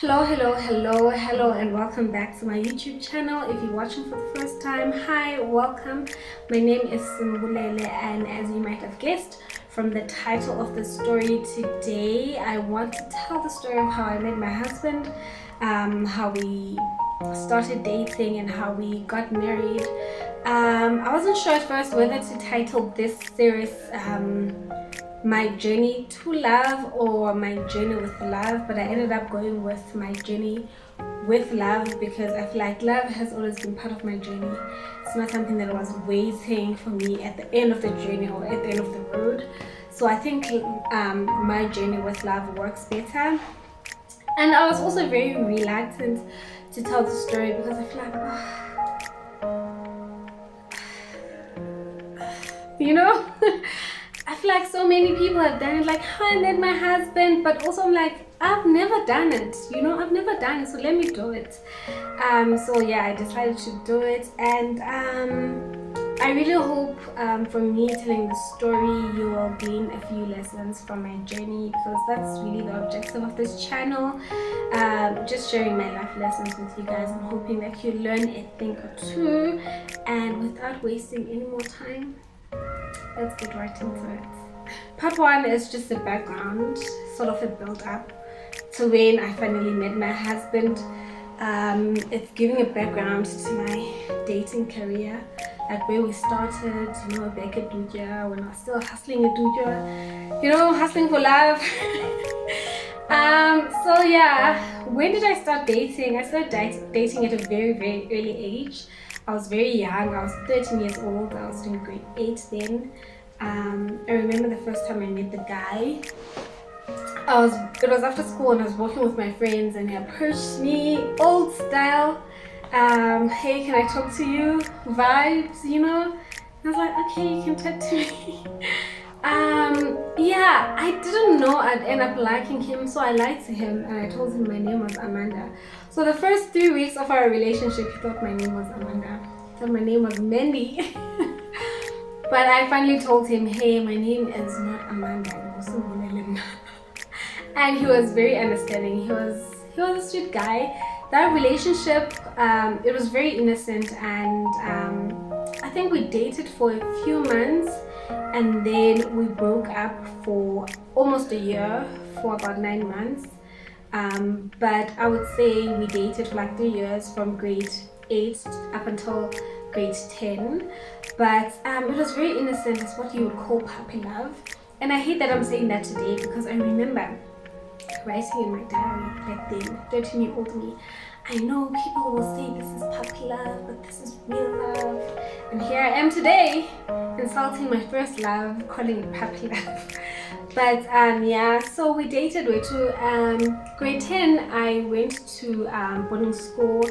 Hello, and welcome back to my YouTube channel. If you're watching for the first time, hi, welcome. My name is Simbulele, and as you might have guessed from the title of the story today, I want to tell the story of how I met my husband, how we started dating, and how we got married. I wasn't sure at first whether to title this series my journey to love or my journey with love, but I ended up going with my journey with love because I feel like love has always been part of my journey. It's not something that was waiting for me at the end of the journey or at the end of the road. So I think my journey with love works better. And I was also very reluctant to tell the story because I feel like I feel like so many people have done it, like how I met my husband, but also I'm like, I've never done it, I've never done it, so let me do it. So yeah, I decided to do it, and I really hope from me telling the story you will gain a few lessons from my journey, because that's really the objective of this channel. Just sharing my life lessons with you guys. I'm hoping that you learn a thing or two, and without wasting any more time, let's get right into it. Part one is just a background, sort of a build up to when I finally met my husband. It's giving a background to my dating career, like where we started, back at Duja, when I was still hustling at Duja, hustling for love. So yeah, when did I start dating? I started dating at a very, very early age. I was very young. I was 13 years old. I was in grade 8 then. I remember the first time I met the guy. It was after school and I was walking with my friends and he approached me, old style. Hey, can I talk to you? Vibes, And I was like, okay, you can talk to me. Yeah, I didn't know I'd end up liking him, so I lied to him and I told him my name was Amanda. So the first 3 weeks of our relationship, he thought my name was Amanda. He thought my name was Mandy. But I finally told him, hey, my name is not Amanda, I'm also Mulelin. And he was very understanding. He was a sweet guy. That relationship, it was very innocent, and I think we dated for a few months, and then we broke up for almost a year, for about 9 months. But I would say we dated for like 3 years, from grade 8 up until grade 10. But it was very innocent. It's what you would call puppy love. And I hate that I'm saying that today, because I remember writing in my diary back then, 13-year-old me, I know people will say this is puppy love, but this is real love. And here I am today, insulting my first love, calling it puppy love. But yeah, so we dated way too. Grade 10, I went to boarding school,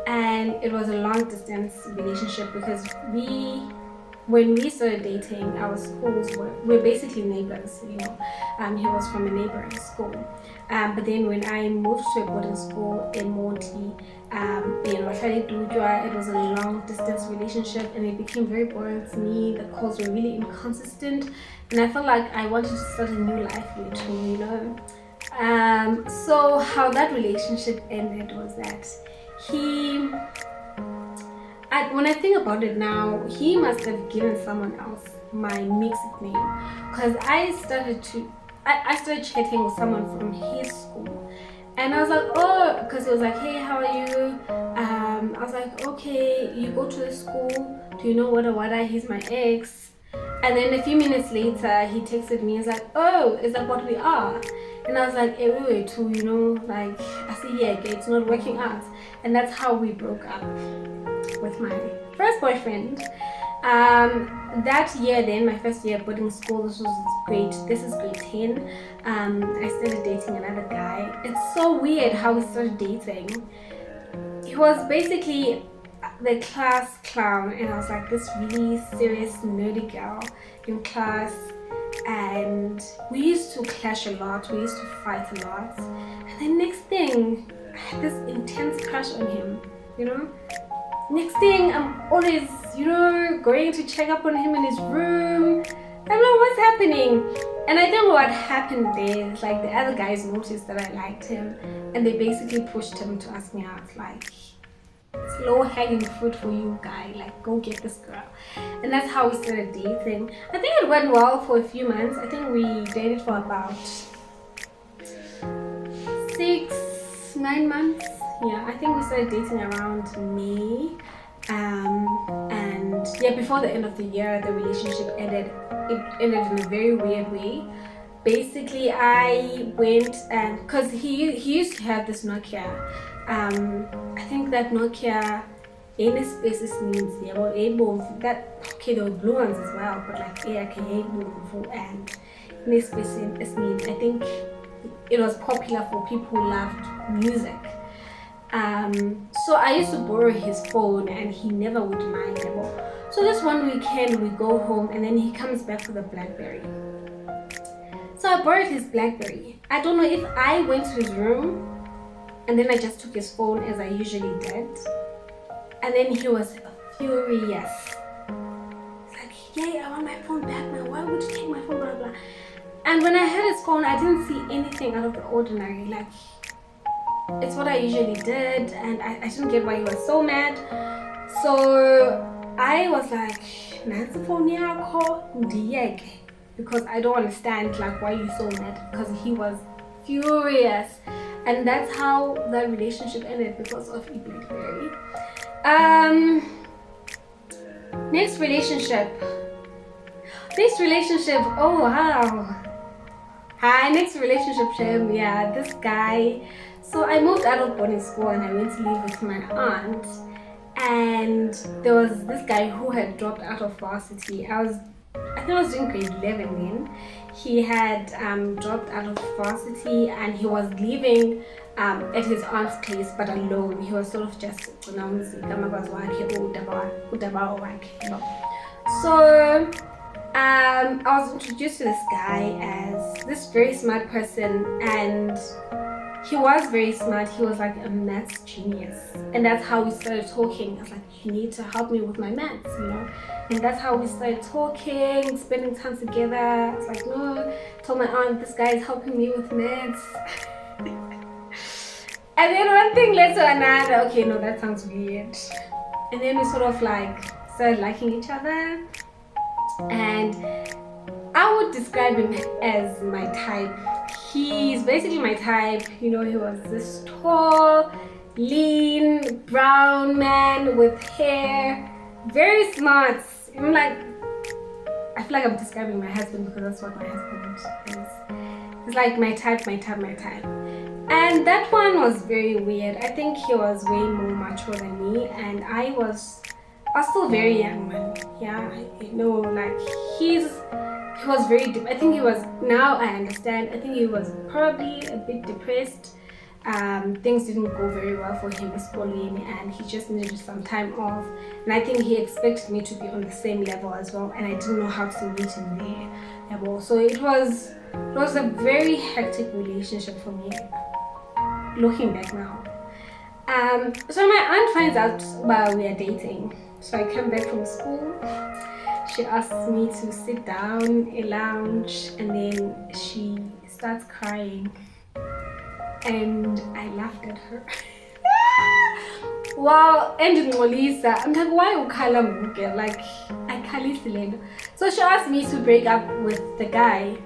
and it was a long distance relationship because when we started dating, our schools were basically neighbors. He was from a neighboring school. But then when I moved to a boarding school in Monty, it was a long distance relationship, and it became very boring to me. The calls were really inconsistent, and I felt like I wanted to start a new life with him. So how that relationship ended was that when I think about it now, he must have given someone else my mixed name, because I started chatting with someone from his school, and I was like, oh, because he was like, hey, how are you? I was like, okay, you go to the school, do you know Wada? He's my ex. And then a few minutes later, he texted me. He's like, oh, is that what we are? And I was like, hey, wait, too, like, I said, yeah, okay, it's not working out. And that's how we broke up with my first boyfriend. That year then, my first year at boarding school, this is grade 10. I started dating another guy. It's so weird how we started dating. He was basically the class clown, and I was like this really serious nerdy girl in class, and we used to clash a lot, we used to fight a lot, and then next thing I had this intense crush on him. Next thing I'm always going to check up on him in his room. I don't know what's happening. And I think what happened there is like the other guys noticed that I liked him, and they basically pushed him to ask me out. Like, it's low hanging fruit for you, guy. Like, go get this girl. And that's how we started dating. I think it went well for a few months. I think we dated for about 6-9 months. Yeah, I think we started dating around May. And yeah, before the end of the year, the relationship ended. It ended in a very weird way. Basically, I went and because he used to have this Nokia. I think that Nokia any spaces means that okay, there were blue ones as well, but like and any spaces means I think it was popular for people who loved music. So I used to borrow his phone and he never would mind. So this one weekend we go home and then he comes back with a BlackBerry. So I borrowed his BlackBerry. I don't know if I went to his room and then I just took his phone as I usually did. And then he was furious. He's like, yeah, I want my phone back now. Why would you take my phone? Blah, blah. And when I had his phone, I didn't see anything out of the ordinary. Like, it's what I usually did, and I didn't get why he was so mad. So I was like, "That's the phone because I don't understand like why you're so mad." Because he was furious, and that's how that relationship ended because of BlackBerry. Next relationship. Oh wow. Hi, next relationship. Yeah, this guy. So I moved out of boarding school and I went to live with my aunt, and there was this guy who had dropped out of varsity. I think I was doing grade 11 then. He had dropped out of varsity and he was living at his aunt's place but alone. He was sort of just so I was introduced to this guy as this very smart person, and he was very smart. He was like a maths genius, and that's how we started talking. I was like, you need to help me with my maths, and that's how we started talking, spending time together. I was like, no, told my aunt, this guy is helping me with maths. And then one thing led to another. Okay, no, that sounds weird. And then we sort of like started liking each other, and I would describe him as my type. He's basically my type. He was this tall, lean, brown man with hair, very smart. I feel like I'm describing my husband because that's what my husband is. He's like my type. And that one was very weird. I think he was way more mature than me, and I was still very young man. Yeah, he was very deep. I think he was, now I understand, I think he was probably a bit depressed. Things didn't go very well for him at schooling and he just needed some time off. And I think he expected me to be on the same level as well, and I didn't know how to meet him there. So it was a very hectic relationship for me, looking back now. So my aunt finds out while we are dating. So I come back from school. She asks me to sit down in a lounge, and then she starts crying, and I laughed at her. Wow, and Molisa, I'm like, why you call him? Like, I can't. So she asked me to break up with the guy.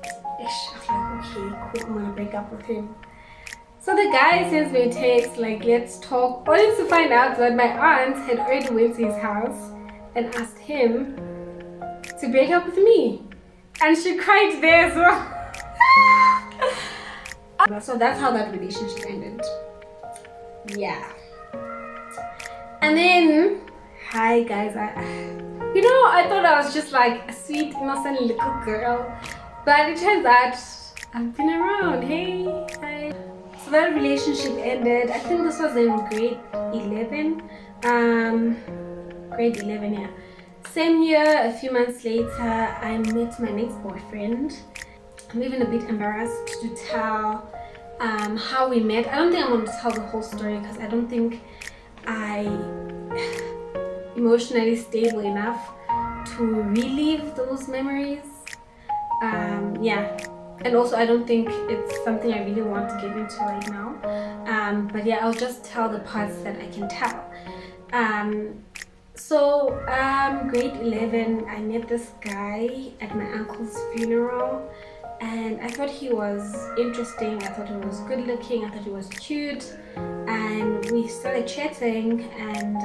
I was like, okay, cool, I'm gonna break up with him. So the guy sends me a text like, let's talk, only to find out that my aunt had already went to his house and asked him to break up with me, and she cried there as well. So that's how that relationship ended. Yeah. And then, hi guys, I thought I was just like a sweet, innocent little girl, but it turns out I've been around. Hey, hi. So that relationship ended. I think this was in grade 11. Grade 11, yeah. Same year, a few months later, I met my next boyfriend. I'm even a bit embarrassed to tell how we met. I don't think I'm going to tell the whole story because I don't think I emotionally stable enough to relive those memories. Yeah, and also I don't think it's something I really want to get into right now. But yeah, I'll just tell the parts that I can tell. Grade 11, I met this guy at my uncle's funeral, and I thought he was interesting. I thought he was good looking. I thought he was cute, and we started chatting. And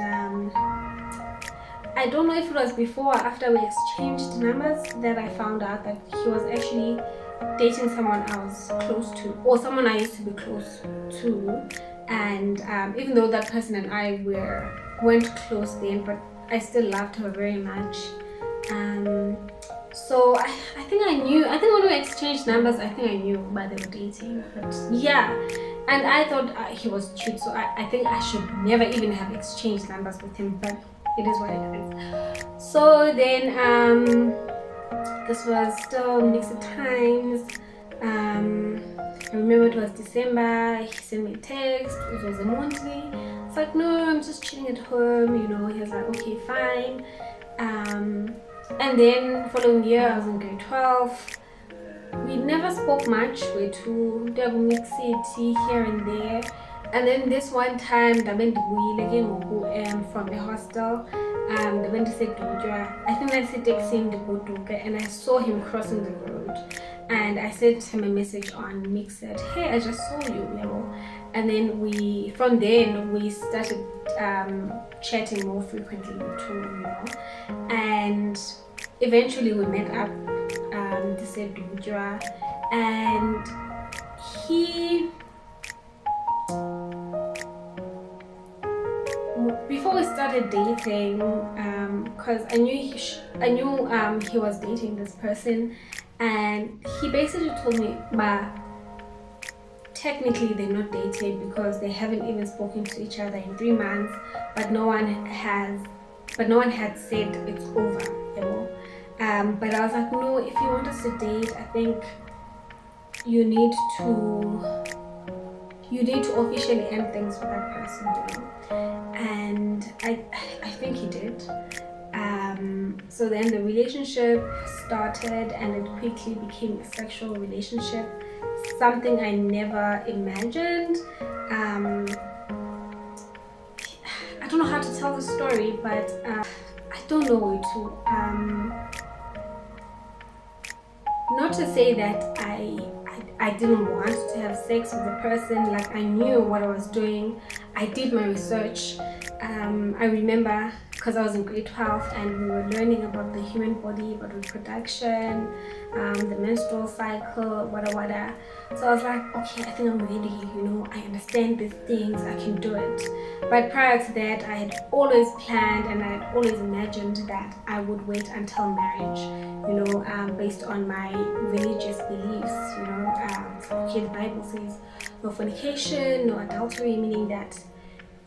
I don't know if it was before or after we exchanged numbers that I found out that he was actually dating someone I was close to, or someone I used to be close to. And even though that person and I weren't close then, but I still loved her very much. So I think I knew. I think when we exchanged numbers, I think I knew why they were dating. But yeah, and I thought he was cute, so I think I should never even have exchanged numbers with him. But it is what it is. So then this was still mixed times. I remember it was December. He sent me a text. It was a monthly. It's like, no, I'm just chilling at home. He was like, okay, fine. And then following year, I was in grade 12. We never spoke much. We two mix city here and there. And then this one time, from a hostel. I think that's a taxi in the and I saw him crossing the road. And I sent him a message on Mixed. Hey, I just saw you, And then from then we started chatting more frequently too, And eventually we met up, and before we started dating, because I knew he was dating this person, and he basically told me, technically they're not dating because they haven't even spoken to each other in 3 months, but no one had said it's over, But I was like, no, if you want us to date, I think you need to officially end things with that person, And I think he did. So then the relationship started, and it quickly became a sexual relationship, something I never imagined. I don't know how to tell the story, but I don't know where to. Not to say that I didn't want to have sex with the person. Like, I knew what I was doing. I did my research. I remember, because I was in grade 12 and we were learning about the human body, about reproduction, the menstrual cycle, wada. So I was like, okay, I think I'm ready, I understand these things, I can do it. But prior to that, I had always planned and I had always imagined that I would wait until marriage, based on my religious beliefs, okay, the Bible says no fornication, no adultery, meaning that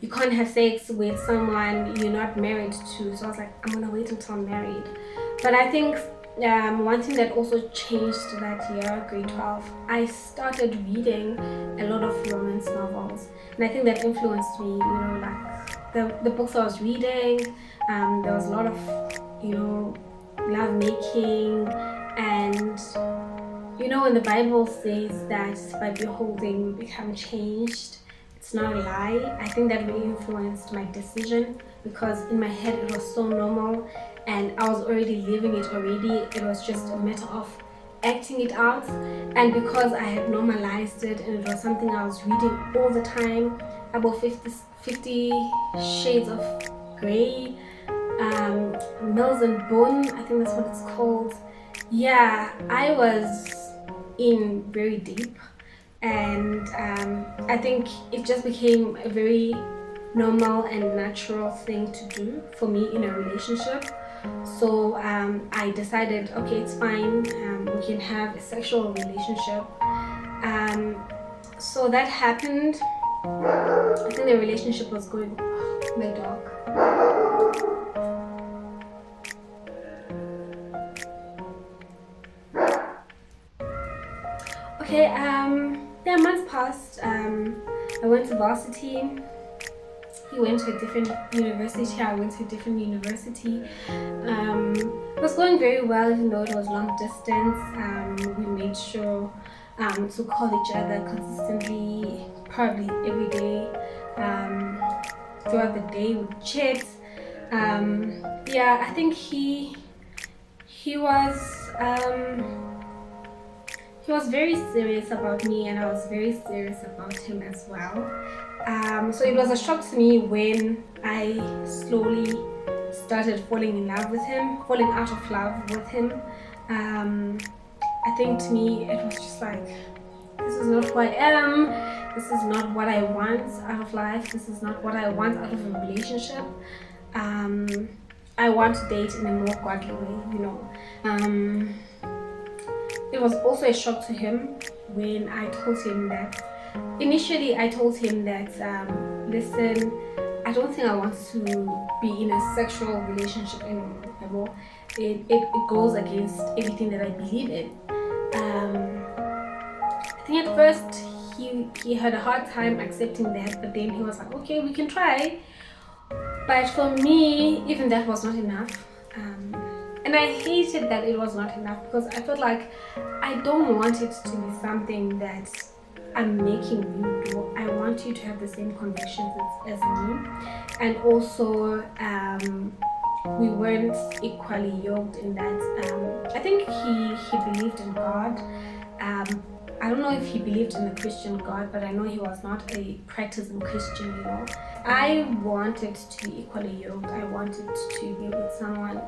you can't have sex with someone you're not married to. So I was like, I'm gonna wait until I'm married. But I think one thing that also changed that year, grade 12, I started reading a lot of romance novels, and I think that influenced me. Like the books I was reading, there was a lot of love making, and when the Bible says that by beholding we become changed, it's not a lie. I think that really influenced my decision, because in my head it was so normal and I was already living it already. It was just a matter of acting it out, and because I had normalized it and it was something I was reading all the time, about 50 Shades of Grey, Mills and Bone, I think that's what it's called. Yeah, I was in very deep, and I think it just became a very normal and natural thing to do for me in a relationship. So I decided, okay, it's fine, we can have a sexual relationship. So that happened. I think the relationship was going. My dog. Okay, months passed. I went to varsity. He went to a different university, I went to a different university. It was going very well, even though it was long distance. We made sure to call each other consistently, probably every day. Throughout the day, we chat. Yeah, I think he was very serious about me, and I was very serious about him as well. So it was a shock to me when I slowly started falling out of love with him. I think to me it was just like, this is not who I am, this is not what I want out of life, this is not what I want out of a relationship. I want to date in a more godly way, It was also a shock to him when I told him that, initially I told him that, listen, I don't think I want to be in a sexual relationship anymore. It goes against everything that I believe in. I think at first he had a hard time accepting that, but then he was like, okay, we can try. But for me, even that was not enough. And I hated that it was not enough, because I felt like I don't want it to be something that I'm making you do. I want you to have the same convictions as me. And also, we weren't equally yoked in that. I think he believed in God. I don't know if he believed in a Christian God, but I know he was not a practicing Christian, I wanted to be equally yoked. I wanted to be with someone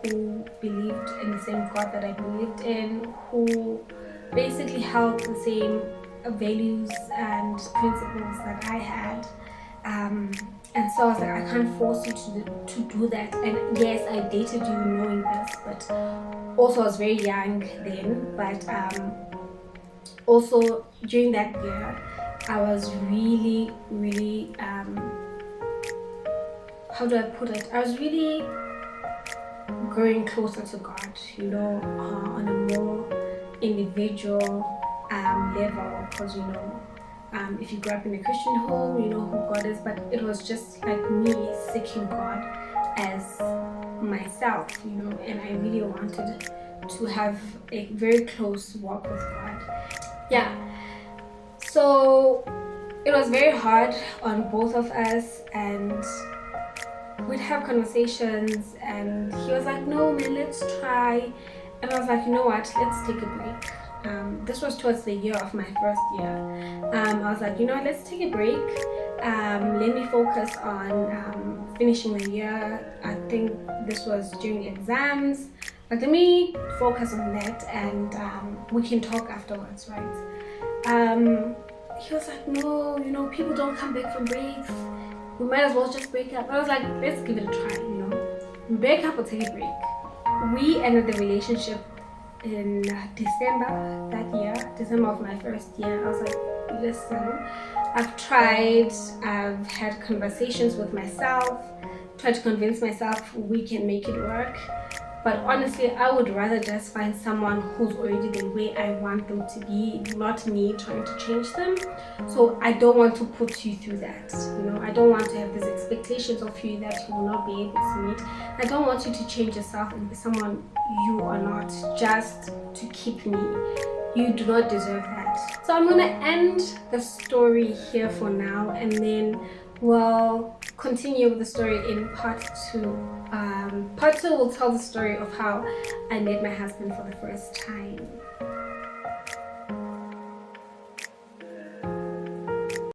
who believed in the same God that I believed in, who basically held the same values and principles that I had. And so I was like, I can't force you to do that. And yes, I dated you knowing this, but also I was very young then. But also during that year, I was really, really, how do I put it? I was really growing closer to God, on a more individual level, because if you grew up in a Christian home, you know who God is, but it was just like me seeking God as myself, and I really wanted to have a very close walk with God. Yeah, so it was very hard on both of us, and we'd have conversations, and he was like, no man, let's try. And I was like, you know what, let's take a break. This was towards the year of my first year. I was like, let's take a break. Let me focus on finishing the year. I think this was during exams. But let me focus on that, and we can talk afterwards, right? He was like, no, people don't come back from breaks. We might as well just break up. I was like, let's give it a try, We break up or take a break. We ended the relationship in December that year, December of my first year. I was like, listen, I've tried, I've had conversations with myself, tried to convince myself we can make it work. But honestly, I would rather just find someone who's already the way I want them to be, not me trying to change them. So I don't want to put you through that. I don't want to have these expectations of you that you will not be able to meet. I don't want you to change yourself and be someone you are not just to keep me. You do not deserve that. So I'm going to end the story here for now, and then we'll continue with the story in part 2. Part 2 will tell the story of how I met my husband for the first time.